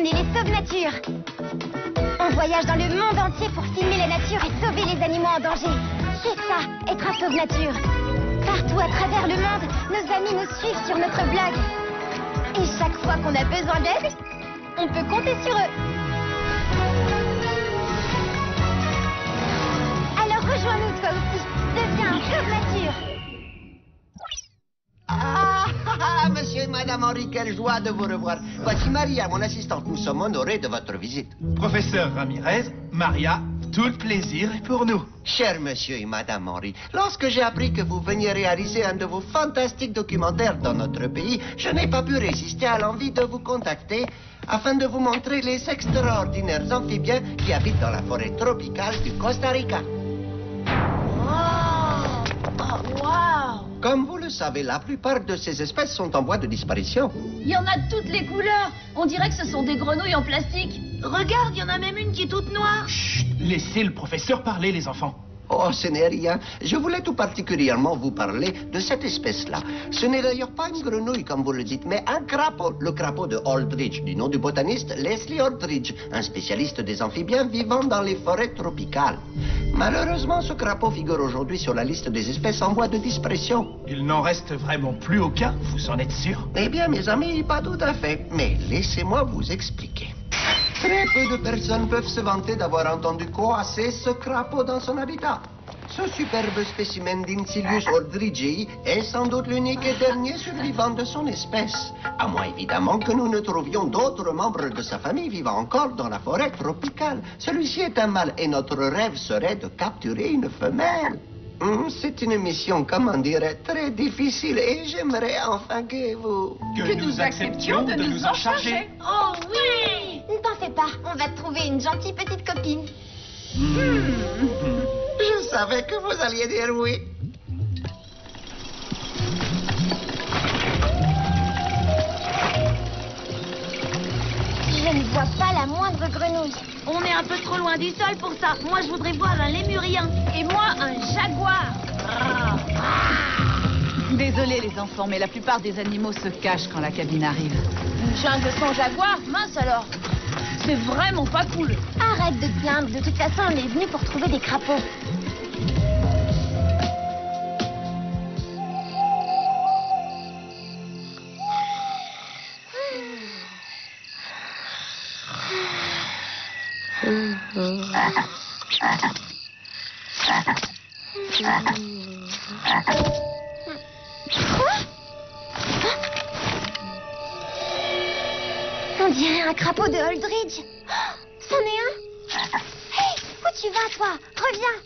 est les Sauve-Nature. On voyage dans le monde entier pour filmer la nature et sauver les animaux en danger. C'est ça, être un Sauve-Nature. Partout à travers le monde, nos amis nous suivent sur notre blog. Et chaque fois qu'on a besoin d'aide, on peut compter sur eux. Alors rejoins-nous toi aussi. Deviens un Sauve-Nature. Monsieur et Madame Henry, quelle joie de vous revoir. Voici Maria, mon assistante. Nous sommes honorés de votre visite. Professeur Ramirez, Maria, tout le plaisir est pour nous. Cher Monsieur et Madame Henry, lorsque j'ai appris que vous veniez réaliser un de vos fantastiques documentaires dans notre pays, je n'ai pas pu résister à l'envie de vous contacter afin de vous montrer les extraordinaires amphibiens qui habitent dans la forêt tropicale du Costa Rica. Comme vous le savez, la plupart de ces espèces sont en voie de disparition. Il y en a de toutes les couleurs. On dirait que ce sont des grenouilles en plastique. Regarde, il y en a même une qui est toute noire. Chut, laissez le professeur parler, les enfants. Oh, ce n'est rien. Je voulais tout particulièrement vous parler de cette espèce-là. Ce n'est d'ailleurs pas une grenouille, comme vous le dites, mais un crapaud. Le crapaud de Aldridge, du nom du botaniste Leslie Aldridge, un spécialiste des amphibiens vivant dans les forêts tropicales. Malheureusement, ce crapaud figure aujourd'hui sur la liste des espèces en voie de disparition. Il n'en reste vraiment plus aucun, vous en êtes sûr? Eh bien, mes amis, pas tout à fait. Mais laissez-moi vous expliquer. Très peu de personnes peuvent se vanter d'avoir entendu croasser ce crapaud dans son habitat. Ce superbe spécimen d'Incilius aldridgei est sans doute l'unique et dernier survivant de son espèce. À moins évidemment que nous ne trouvions d'autres membres de sa famille vivant encore dans la forêt tropicale. Celui-ci est un mâle et notre rêve serait de capturer une femelle. C'est une mission, comment dire, très difficile et j'aimerais enfin que vous... Que nous acceptions de nous en charger. Oh oui! Ne t'en fais pas, on va te trouver une gentille petite copine. Je savais que vous alliez dire oui. Je ne vois pas la moindre grenouille. On est un peu trop loin du sol pour ça. Moi, je voudrais voir un lémurien. Et moi, un jaguar. Désolé les enfants, mais la plupart des animaux se cachent quand la cabine arrive. Une jungle sans jaguar? Mince alors. C'est vraiment pas cool. Arrête de te plaindre, de toute façon on est venu pour trouver des crapauds. On dirait un crapaud de Aldridge. C'en est un. Hé, où tu vas, toi? Reviens.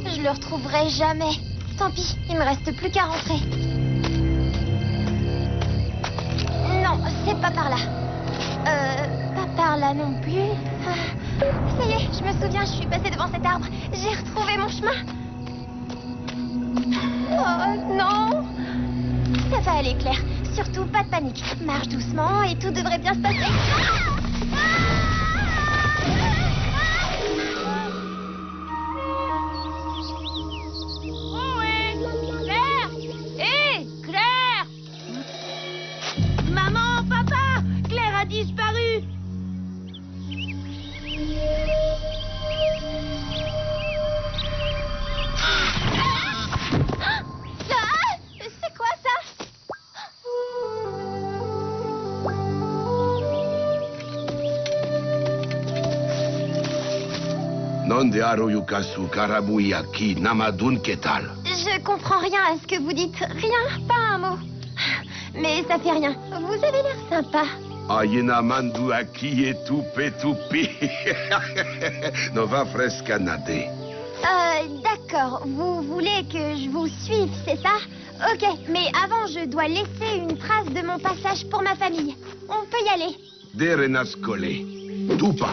Je le retrouverai jamais. Tant pis, il me reste plus qu'à rentrer. Non, c'est pas par là. Pas par là non plus. Ça y est, je me souviens, je suis passée devant cet arbre. J'ai retrouvé mon chemin. Oh non! Ça va aller, Claire. Surtout, pas de panique. Marche doucement et tout devrait bien se passer. Disparu. C'est quoi ça? Donde Aruyukasu Karabuyaki Namadun Ketal. Je comprends rien à ce que vous dites. Rien, pas un mot. Mais ça fait rien. Vous avez l'air sympa. Ayena mandu aqui et tupi. Nova frescanade. D'accord. Vous voulez que je vous suive, c'est ça? Ok, mais avant, je dois laisser une trace de mon passage pour ma famille. On peut y aller. Derenascole. Tupa.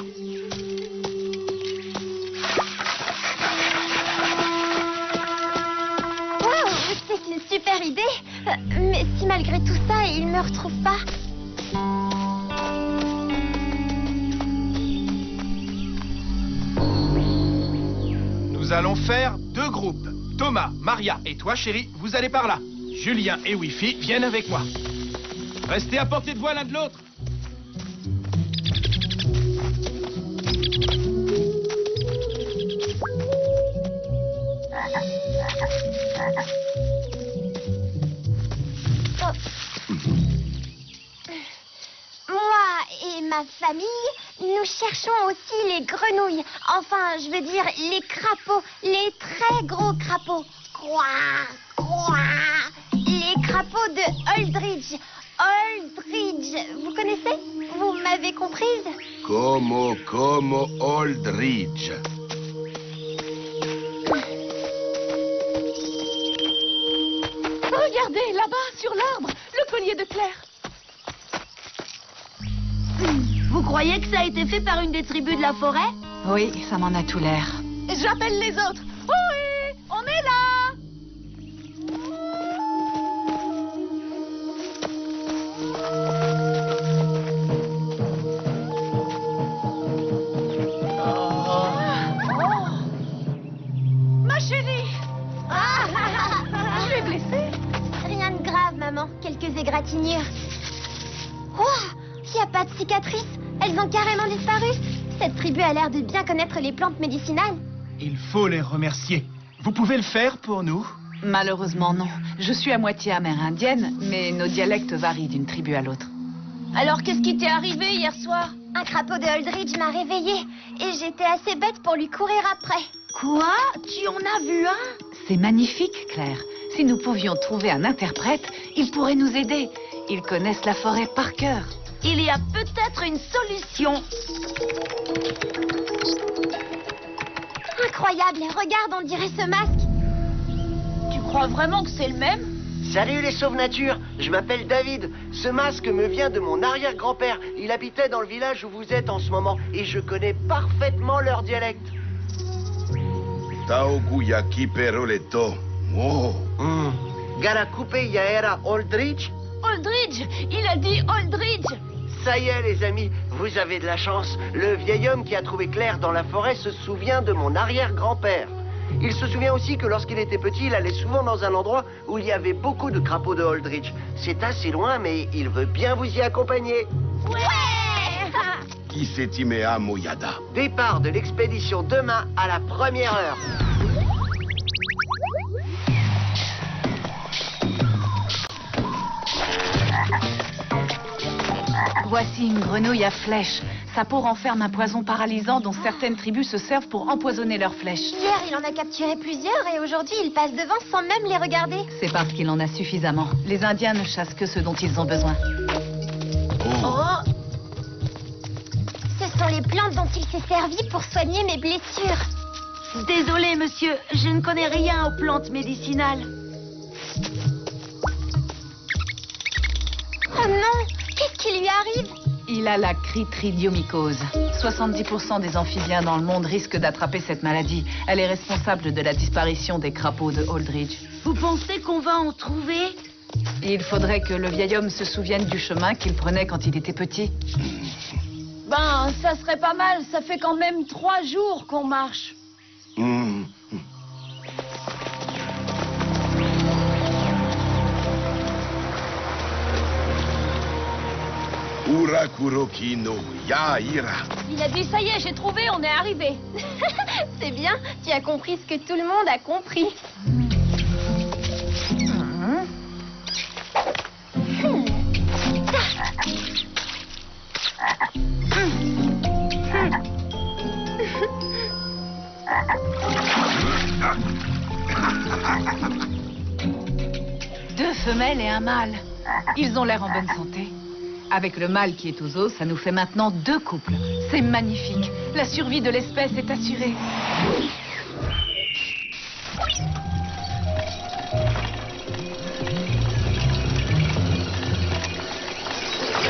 Wow, c'est une malgré tout ça, il me retrouve pas. Nous allons faire 2 groupes. Thomas, Maria et toi, chérie, vous allez par là. Julien et Wi-Fi viennent avec moi. Restez à portée de voix l'un de l'autre. Moi et ma famille, nous cherchons aussi les grenouilles. Enfin, je veux dire les crapauds, les très gros crapauds. Quoi, quoi. Les crapauds de Holdridge. Holdridge, vous connaissez? Vous m'avez comprise? Como Holdridge. Regardez, là-bas, sur l'arbre, le collier de Claire. Vous croyez que ça a été fait par une des tribus de la forêt? Oui, ça m'en a tout l'air. J'appelle les autres. Oui, on est là. Ma chérie. Je l'ai blessée. Rien de grave, maman. Quelques égratignures. Oh, il n'y a pas de cicatrices. Elles ont carrément disparu. Cette tribu a l'air de bien connaître les plantes médicinales. Il faut les remercier. Vous pouvez le faire pour nous? Malheureusement, non. Je suis à moitié amérindienne, mais nos dialectes varient d'une tribu à l'autre. Alors qu'est-ce qui t'est arrivé hier soir? Un crapaud de Holdridge m'a réveillée et j'étais assez bête pour lui courir après. Quoi? Tu en as vu un? C'est magnifique, Claire. Si nous pouvions trouver un interprète, il pourrait nous aider. Ils connaissent la forêt par cœur. Il y a peut-être une solution. Incroyable, regarde, on dirait ce masque. Tu crois vraiment que c'est le même? Salut les sauves-nature, je m'appelle David. Ce masque me vient de mon arrière-grand-père. Il habitait dans le village où vous êtes en ce moment et je connais parfaitement leur dialecte. Taoguyaki peroleto. Oh. Galakupe Yaera Holdridge. Holdridge! Il a dit Holdridge! Ça y est les amis, vous avez de la chance. Le vieil homme qui a trouvé Claire dans la forêt se souvient de mon arrière-grand-père. Il se souvient aussi que lorsqu'il était petit, il allait souvent dans un endroit où il y avait beaucoup de crapauds de Holdridge. C'est assez loin, mais il veut bien vous y accompagner. Ouais. Kisetimea Moyada. Départ de l'expédition demain à la 1e heure. Voici une grenouille à flèches. Sa peau renferme un poison paralysant dont certaines tribus se servent pour empoisonner leurs flèches. Hier, il en a capturé plusieurs et aujourd'hui, il passe devant sans même les regarder. C'est parce qu'il en a suffisamment. Les Indiens ne chassent que ce dont ils ont besoin. Oh! Ce sont les plantes dont il s'est servi pour soigner mes blessures. Désolé, monsieur, je ne connais rien aux plantes médicinales. Oh non, qu'est-ce qui lui arrive? Il a la chytridiomycose. 70% des amphibiens dans le monde risquent d'attraper cette maladie. Elle est responsable de la disparition des crapauds de Holdridge. Vous pensez qu'on va en trouver? Il faudrait que le vieil homme se souvienne du chemin qu'il prenait quand il était petit. Ben, ça serait pas mal. Ça fait quand même 3 jours qu'on marche. Urakuroki no Yaira. Il a dit, ça y est, j'ai trouvé, on est arrivé. C'est bien, tu as compris ce que tout le monde a compris. Deux femelles et un mâle. Ils ont l'air en bonne santé. Avec le mâle qui est aux os, ça nous fait maintenant 2 couples. C'est magnifique. La survie de l'espèce est assurée.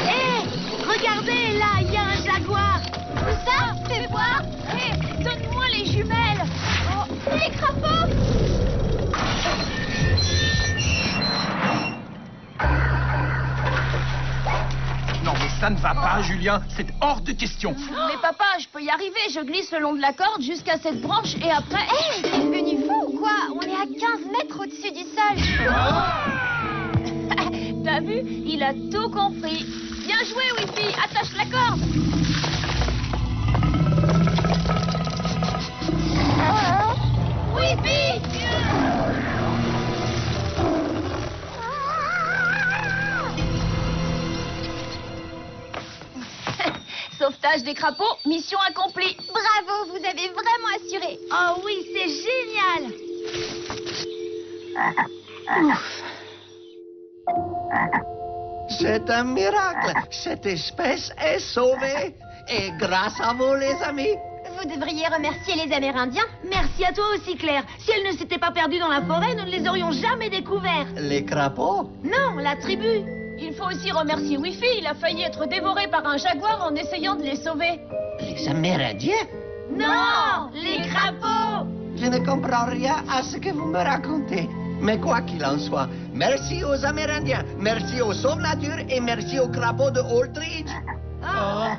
Hé! Regardez, là, il y a un jaguar! Où ça? Fais voir. Hé, donne-moi les jumelles. Oh, les crapauds! Ça ne va pas, Julien. C'est hors de question. Mais papa, je peux y arriver. Je glisse le long de la corde jusqu'à cette branche et après... Hé, t'es devenu fou ou quoi? On est à 15 mètres au-dessus du sol. T'as vu? Il a tout compris. Bien joué, Wi-Fi. Attache la corde. Wi-Fi! Sauvetage des crapauds, mission accomplie. Bravo, vous avez vraiment assuré. Oh oui, c'est génial. C'est un miracle. Cette espèce est sauvée. Et grâce à vous, les amis. Vous devriez remercier les Amérindiens. Merci à toi aussi, Claire. Si elles ne s'étaient pas perdues dans la forêt, nous ne les aurions jamais découverts. Les crapauds? Non, la tribu. Il faut aussi remercier Wi-Fi. Il a failli être dévoré par un jaguar en essayant de les sauver. Les Amérindiens? Non, les crapauds. Je ne comprends rien à ce que vous me racontez. Mais quoi qu'il en soit, merci aux Amérindiens, merci aux sauves-nature et merci aux crapauds de Old Ridge. Ah.